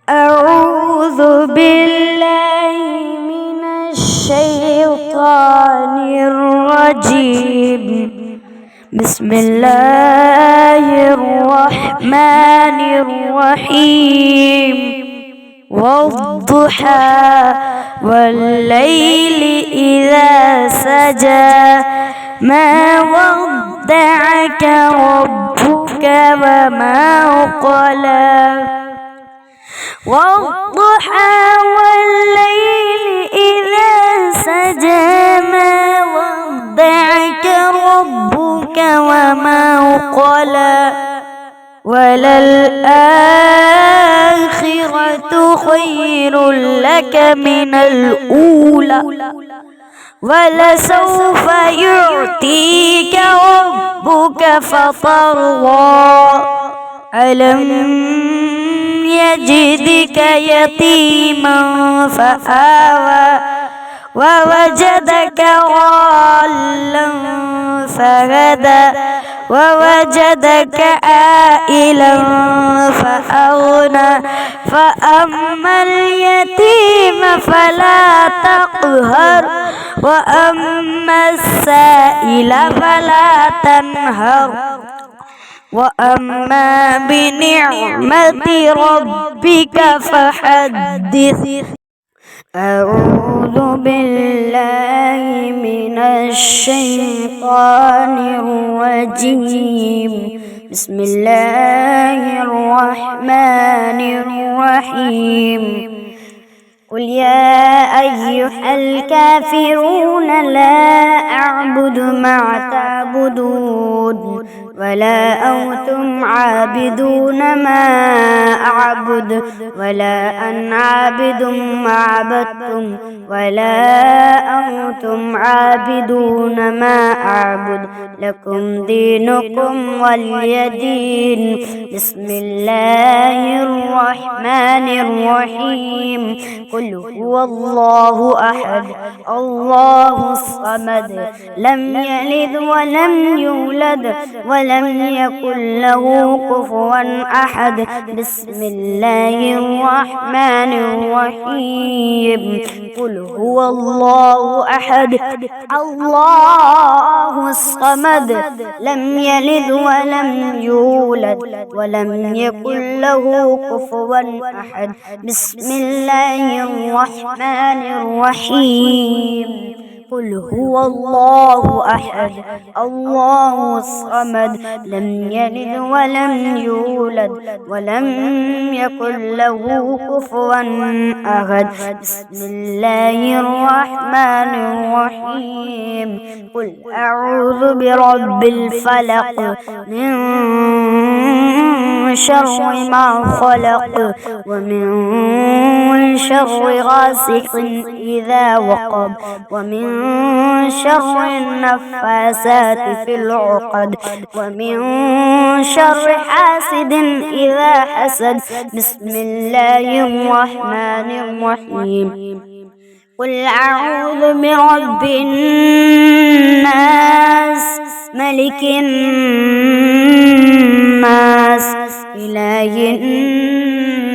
أعوذ بالله من الشيطان الرجيم. بسم الله الرحمن الرحيم. والضحى والليل إذا سجى ما ودعك ربك وما قلى. والضحى والليل إذا سجى ما ودعك ربك وما قلى. وللآخرة خير لك من الأولى ولسوف يعطيك ربك فترضى. ألم يجدك يتيما فآوى ووجدك ضالا فهدى ووجدك عائلا فأغنى. فأما اليتيم فلا تقهر وأما السائل فلا تنهر وأما بنعمة ربك فحدث. أعوذ بالله من الشيطان الرجيم. بسم الله الرحمن الرحيم. قل يا أيها الكافرون لا أعبد ما تعبدون ولا أنتم عابدون ما أعبد ولا أنا عابد ما عبدتم ولا أنتم عابدون ما أعبد لكم دينكم ولي دين. بسم الله الرحمن الرحيم. قل هو الله أحد الله الصمد لم يلد ولم يولد ولم يكن له كفوا أحد. بسم الله الرحمن الرحيم. قل هو الله أحد الله الصمد لم يلد ولم يولد ولم يكن له كفوا أحد. بسم الله الرحمن الرحيم. قل هو الله أحد الله الصمد لم يلد ولم يولد ولم يكن له كفوا أحد. بسم الله الرحمن الرحيم. قل أعوذ برب الفلق من شر ما خلق ومن شر غاسق إذا وقب ومن شر النفاسات في العقد ومن شر حاسد إذا حسد. بسم الله الرحمن الرحيم. قل أعوذ برب الناس ملك الناس إله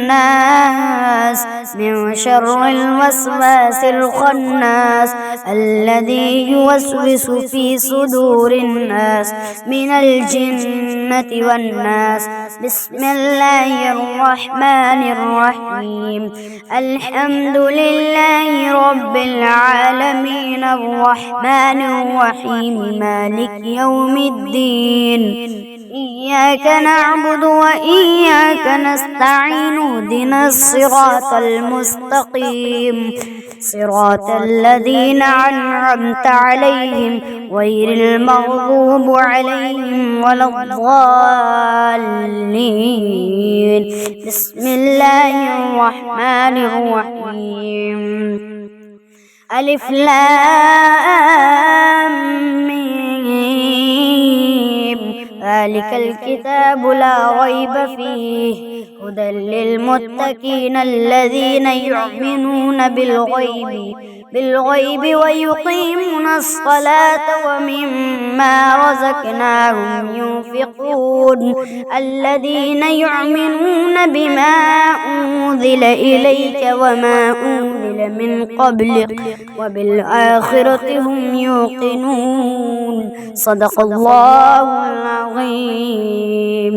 الناس من شر الوسواس الخناس الذي يوسوس في صدور الناس من الجنة والناس. بسم الله الرحمن الرحيم. الحمد لله رب العالمين الرحمن الرحيم مالك يوم الدين. إياك نعبد وإياك نستعين اهدنا الصراط المستقيم صراط الذين أنعمت عليهم غير المغضوب عليهم ولا الضالين. بسم الله الرحمن الرحيم. ألف لام ميم ذلك الكتاب لا ريب فيه هدى للمتقين الذين يؤمنون بالغيب ويقيمون الصلاة ومما رزقناهم ينفقون الذين يؤمنون بما أنزل أنزل إليك وما أنزل من قبلك وبالآخرة هم يوقنون. صدق الله العظيم.